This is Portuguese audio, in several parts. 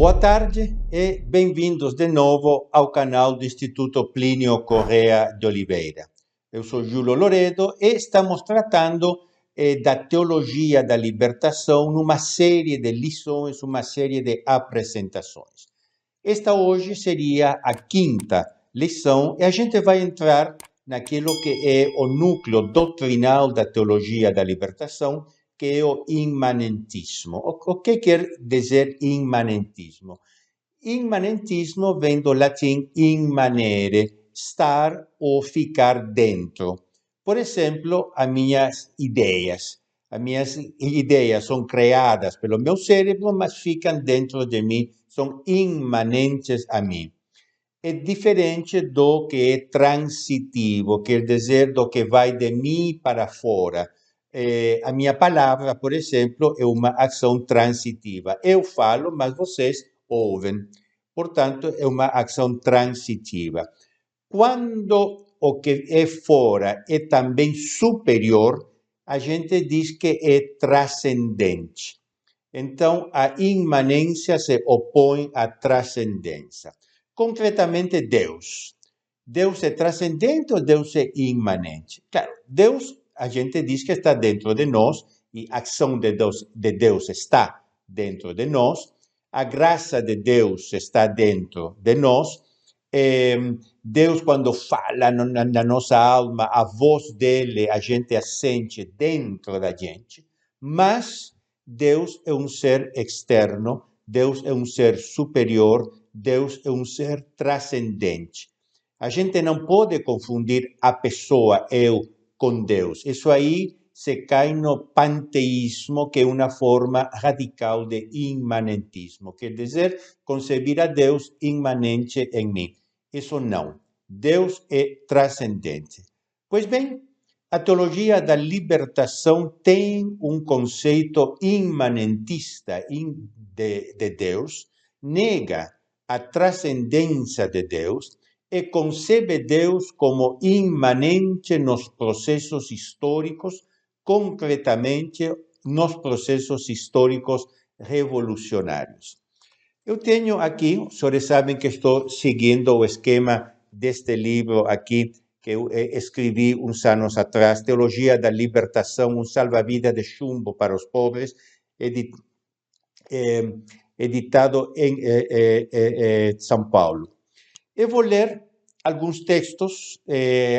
Boa tarde e bem-vindos de novo ao canal do Instituto Plínio Correa de Oliveira. Eu sou Júlio Loredo e estamos tratando da teologia da libertação numa série de lições, uma série de apresentações. Esta hoje seria a quinta lição e a gente vai entrar naquilo que é o núcleo doutrinal da teologia da libertação, que é o imanentismo. O que quer dizer imanentismo? Imanentismo vem do latim immanere, estar ou ficar dentro. Por exemplo, as minhas ideias. As minhas ideias são criadas pelo meu cérebro, mas ficam dentro de mim, são imanentes a mim. É diferente do que é transitivo, quer dizer, do que vai de mim para fora. A minha palavra, por exemplo, é uma ação transitiva. Eu falo, mas vocês ouvem. Portanto, é uma ação transitiva. Quando o que é fora é também superior, a gente diz que é transcendente. Então, a imanência se opõe à transcendência. Concretamente, Deus. Deus é transcendente ou Deus é imanente? Claro, Deus, a gente diz que está dentro de nós, e a ação de Deus está dentro de nós, a graça de Deus está dentro de nós, Deus, quando fala na nossa alma, a voz dele, a gente a sente dentro da gente, mas Deus é um ser externo, Deus é um ser superior, Deus é um ser transcendente. A gente não pode confundir a pessoa, eu, com Deus. Isso aí se cai no panteísmo, que é uma forma radical de imanentismo. Quer dizer, conceber a Deus imanente em mim. Isso não. Deus é transcendente. Pois bem, a teologia da libertação tem um conceito imanentista de Deus, nega a transcendência de Deus e concebe Deus como imanente nos processos históricos, concretamente nos processos históricos revolucionários. Eu tenho aqui, os senhores sabem que estou seguindo o esquema deste livro aqui, que eu escrevi uns anos atrás, Teologia da Libertação, um salva-vida de chumbo para os pobres, editado em São Paulo. Eu vou ler alguns textos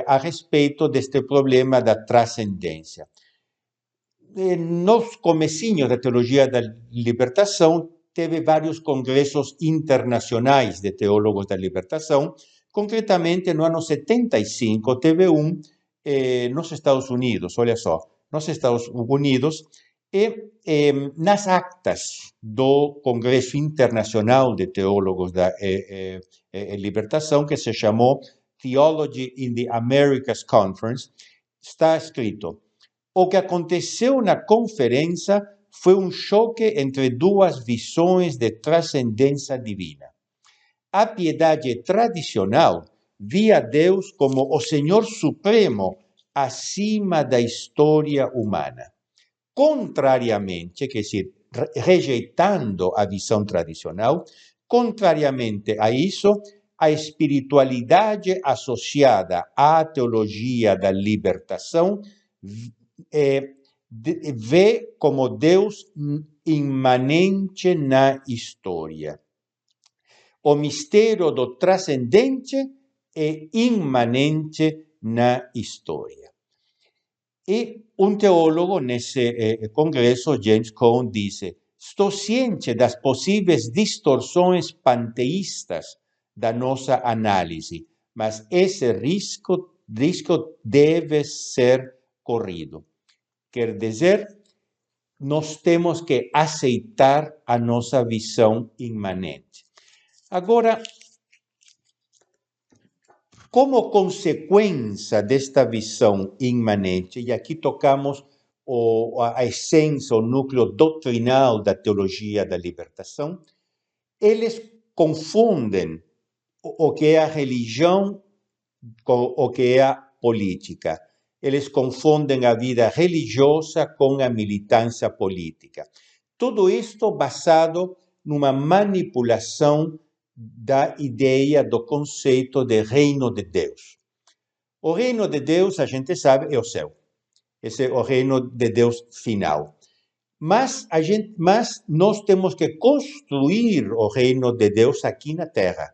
a respeito deste problema da transcendência. Nos comecinhos da Teologia da Libertação, teve vários congressos internacionais de teólogos da libertação. Concretamente, no ano 75, teve um nos Estados Unidos, olha só, nos Estados Unidos, e nas actas do Congresso Internacional de Teólogos da Libertação, que se chamou Theology in the Americas Conference, está escrito: o que aconteceu na conferência foi um choque entre duas visões de transcendência divina. A piedade tradicional via Deus como o Senhor Supremo acima da história humana. Contrariamente, quer dizer, rejeitando a visão tradicional, contrariamente a isso, a espiritualidade associada à teologia da libertação vê como Deus imanente na história. O mistério do transcendente é imanente na história. E um teólogo nesse congresso, James Cone, disse: estou ciente das possíveis distorções panteístas da nossa análise, mas esse risco deve ser corrido. Quer dizer, nós temos que aceitar a nossa visão imanente. Agora, como consequência desta visão imanente, e aqui tocamos a essência, o núcleo doutrinal da teologia da libertação, eles confundem o que é a religião com o que é a política. Eles confundem a vida religiosa com a militância política. Tudo isto basado numa manipulação da ideia, do conceito de reino de Deus. O reino de Deus, a gente sabe, é o céu. Esse é o reino de Deus final. Mas nós temos que construir o reino de Deus aqui na Terra.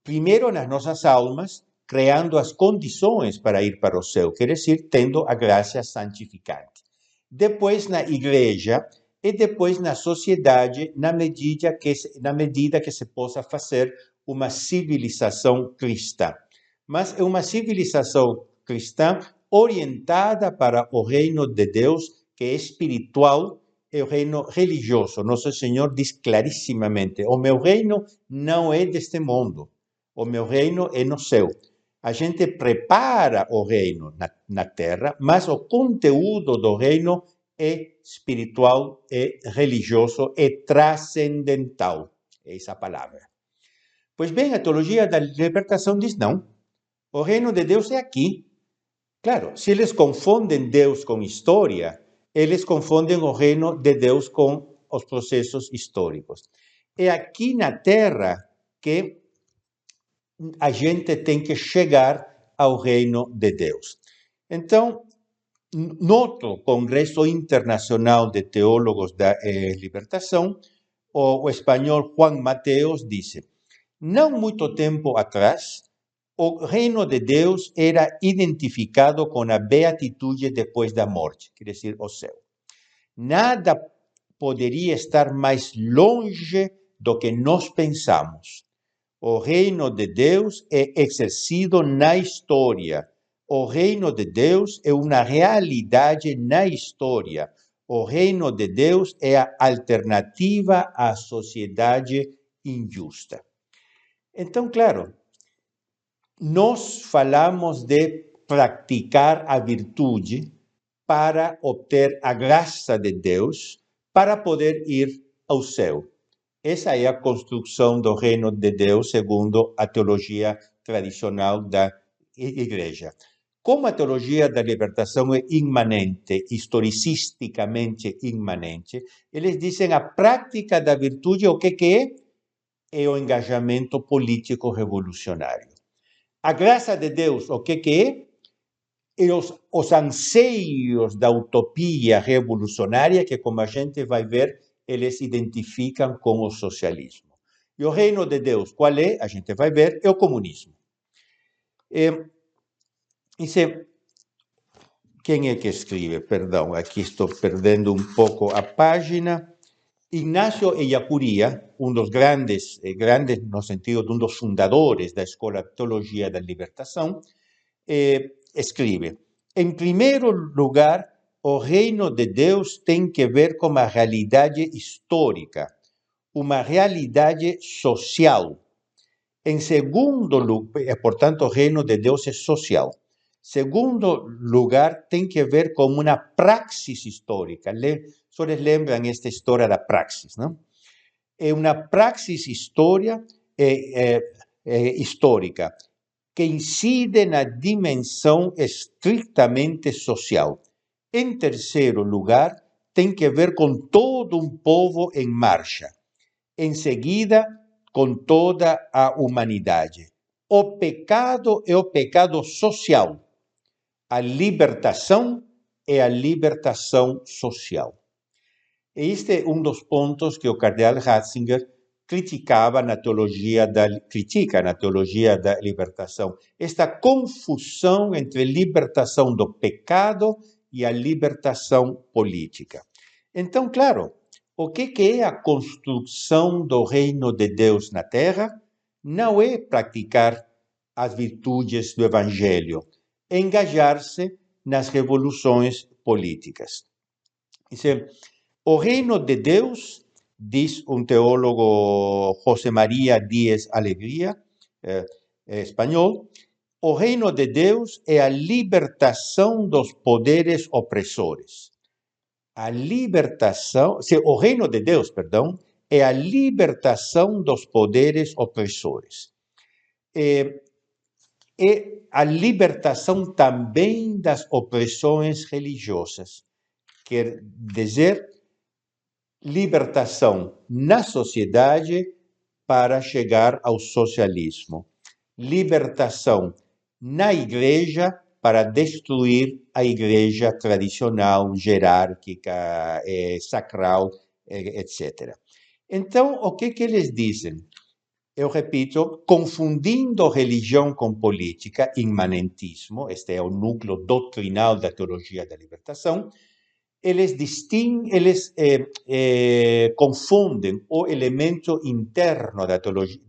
Primeiro nas nossas almas, criando as condições para ir para o céu, quer dizer, tendo a graça santificante. Depois na igreja e depois na sociedade, na medida que se possa fazer uma civilização cristã. Mas é uma civilização cristã orientada para o reino de Deus, que é espiritual, é o reino religioso. Nosso Senhor diz clarissimamente: o meu reino não é deste mundo, o meu reino é no céu. A gente prepara o reino na terra, mas o conteúdo do reino é espiritual, é religioso, é transcendental. É essa a palavra. Pois bem, a teologia da libertação diz não. O reino de Deus é aqui. Claro, se eles confundem Deus com história, eles confundem o reino de Deus com os processos históricos. É aqui na Terra que a gente tem que chegar ao reino de Deus. Então, no outro Congresso Internacional de Teólogos da Libertação, o espanhol Juan Mateos disse: não muito tempo atrás, o reino de Deus era identificado com a beatitude depois da morte, quer dizer, o céu. Nada poderia estar mais longe do que nós pensamos. O reino de Deus é exercido na história. O reino de Deus é uma realidade na história. O reino de Deus é a alternativa à sociedade injusta. Então, claro, nós falamos de praticar a virtude para obter a graça de Deus, para poder ir ao céu. Essa é a construção do reino de Deus segundo a teologia tradicional da igreja. Como a teologia da libertação é imanente, historicisticamente imanente, eles dizem a prática da virtude, o que é? É o engajamento político revolucionário. A graça de Deus, o que é? E os anseios da utopia revolucionária que, como a gente vai ver, eles identificam com o socialismo. E o reino de Deus, qual é? A gente vai ver, é o comunismo. Quem é que escreve? Perdão, aqui estou perdendo um pouco a página. Ignacio Ellacuría, um dos grandes no sentido de um dos fundadores da Escola de Teologia da Libertação, escreve: em primeiro lugar, o reino de Deus tem que ver com a realidade histórica, uma realidade social. Em segundo lugar, portanto, o reino de Deus é social. Segundo lugar, tem que ver com uma praxis histórica. Vocês lembram esta história da praxis, não? É uma praxis histórica que incide na dimensão estritamente social. Em terceiro lugar, tem que ver com todo um povo em marcha. Em seguida, com toda a humanidade. O pecado é o pecado social. A libertação é a libertação social. Este é um dos pontos que o cardeal Ratzinger critica na teologia da libertação. Esta confusão entre libertação do pecado e a libertação política. Então, claro, o que é a construção do reino de Deus na Terra? Não é praticar as virtudes do Evangelho, é engajar-se nas revoluções políticas. O reino de Deus, diz um teólogo José María Díez Alegría, espanhol, o reino de Deus é a libertação dos poderes opressores. O reino de Deus, perdão, é a libertação dos poderes opressores. É a libertação também das opressões religiosas. Quer dizer, libertação na sociedade para chegar ao socialismo, libertação na igreja para destruir a igreja tradicional, jerárquica, sacral, etc. Então, o que eles dizem? Eu repito, confundindo religião com política, imanentismo, este é o núcleo doutrinal da teologia da libertação, eles confundem o elemento interno da teologia,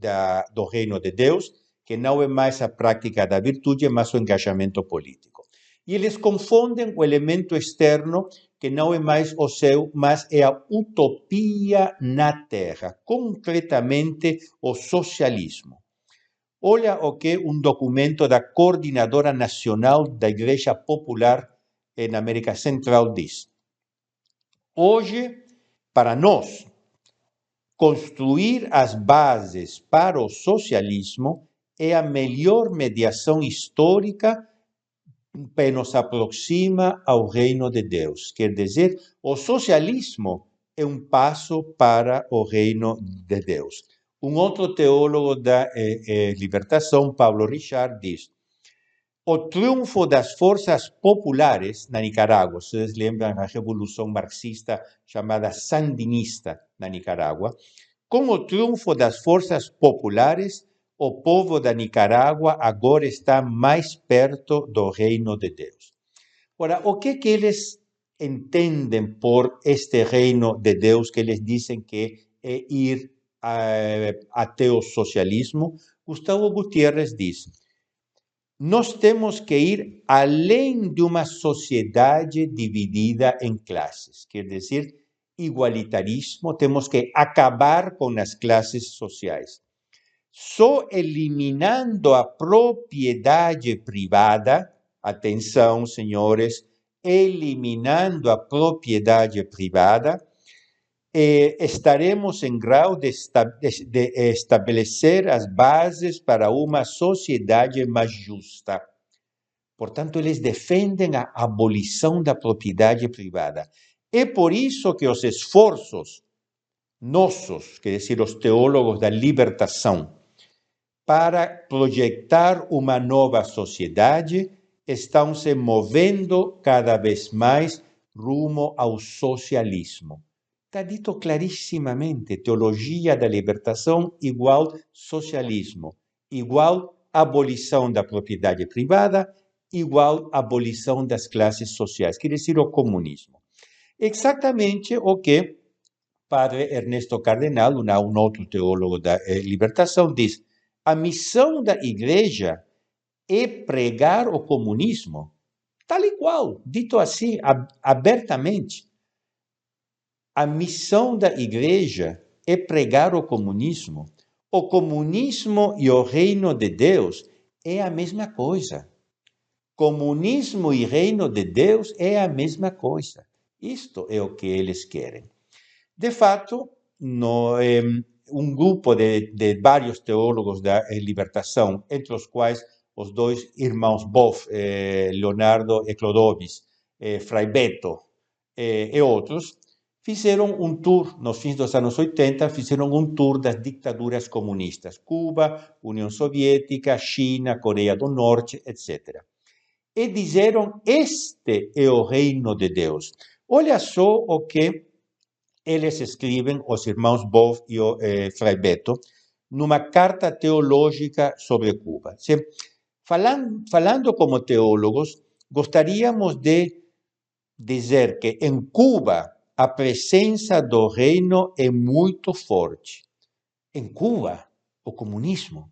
do reino de Deus, que não é mais a prática da virtude, mas o engajamento político. E eles confundem o elemento externo, que não é mais o céu, mas é a utopia na terra, concretamente o socialismo. Olha o que um documento da Coordenadora Nacional da Igreja Popular na América Central diz. Hoje, para nós, construir as bases para o socialismo é a melhor mediação histórica que nos aproxima ao reino de Deus. Quer dizer, o socialismo é um passo para o reino de Deus. Um outro teólogo da libertação, Pablo Richard, diz: o triunfo das forças populares na Nicarágua, vocês lembram a revolução marxista chamada sandinista na Nicarágua, com o triunfo das forças populares, o povo da Nicarágua agora está mais perto do reino de Deus. Ora, o que eles entendem por este reino de Deus que eles dizem que é ir até o socialismo? Gustavo Gutiérrez diz: nós temos que ir além de uma sociedade dividida em classes, quer dizer, igualitarismo, temos que acabar com as classes sociais. Só eliminando a propriedade privada, atenção, senhores, eliminando a propriedade privada, estaremos em grau de estabelecer as bases para uma sociedade mais justa. Portanto, eles defendem a abolição da propriedade privada. É por isso que os esforços nossos, quer dizer, os teólogos da libertação, para projetar uma nova sociedade, estão se movendo cada vez mais rumo ao socialismo. Está dito clarissimamente, teologia da libertação igual socialismo, igual abolição da propriedade privada, igual abolição das classes sociais, quer dizer, o comunismo. Exatamente o que Padre Ernesto Cardenal, um outro teólogo da libertação, diz: a missão da igreja é pregar o comunismo, tal e qual, dito assim, abertamente. A missão da igreja é pregar o comunismo. O comunismo e o reino de Deus é a mesma coisa. Comunismo e reino de Deus é a mesma coisa. Isto é o que eles querem. De fato, um grupo de vários teólogos da libertação, entre os quais os dois irmãos Boff, Leonardo e Clodovis, Frei Beto e outros, fizeram um tour, nos fins dos anos 80, fizeram um tour das ditaduras comunistas, Cuba, União Soviética, China, Coreia do Norte, etc. E disseram, este é o reino de Deus. Olha só o que eles escrevem, os irmãos Boff e o Frei Beto, numa carta teológica sobre Cuba. Falando como teólogos, gostaríamos de dizer que em Cuba a presença do reino é muito forte. Em Cuba, o comunismo.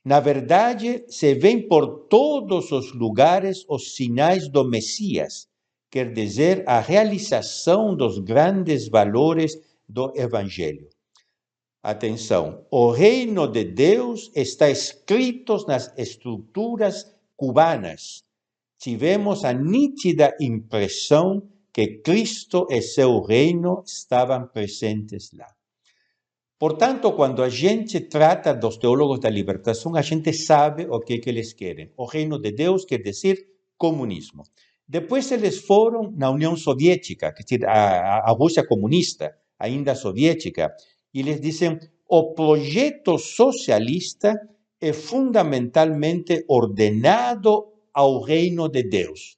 Na verdade, se vêem por todos os lugares os sinais do Messias, quer dizer, a realização dos grandes valores do Evangelho. Atenção, o reino de Deus está escrito nas estruturas cubanas. Tivemos a nítida impressão que Cristo e seu reino estavam presentes lá. Portanto, quando a gente trata dos teólogos da libertação, a gente sabe o que eles querem. O reino de Deus quer dizer comunismo. Depois eles foram na União Soviética, quer dizer, a Rússia comunista, ainda soviética, e eles dizem: o projeto socialista é fundamentalmente ordenado ao reino de Deus.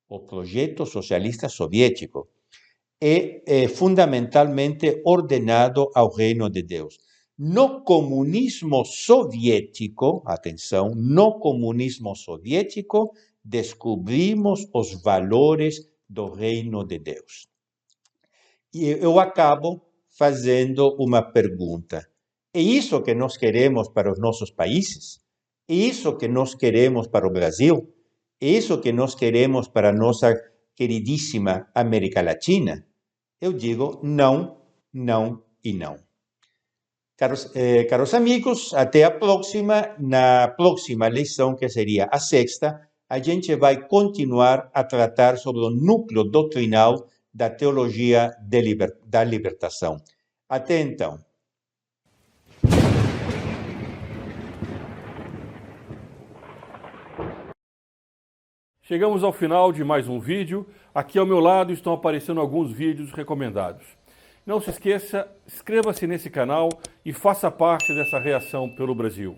O projeto socialista soviético é fundamentalmente ordenado ao reino de Deus. No comunismo soviético, atenção, no comunismo soviético, descobrimos os valores do reino de Deus. E eu acabo fazendo uma pergunta. É isso que nós queremos para os nossos países? É isso que nós queremos para o Brasil? É isso que nós queremos para a nossa queridíssima América Latina? Eu digo não, não e não. Caros amigos, até a próxima. Na próxima lição, que seria a sexta, a gente vai continuar a tratar sobre o núcleo doutrinal da teologia da libertação. Até então. Chegamos ao final de mais um vídeo. Aqui ao meu lado estão aparecendo alguns vídeos recomendados. Não se esqueça, inscreva-se nesse canal e faça parte dessa reação pelo Brasil.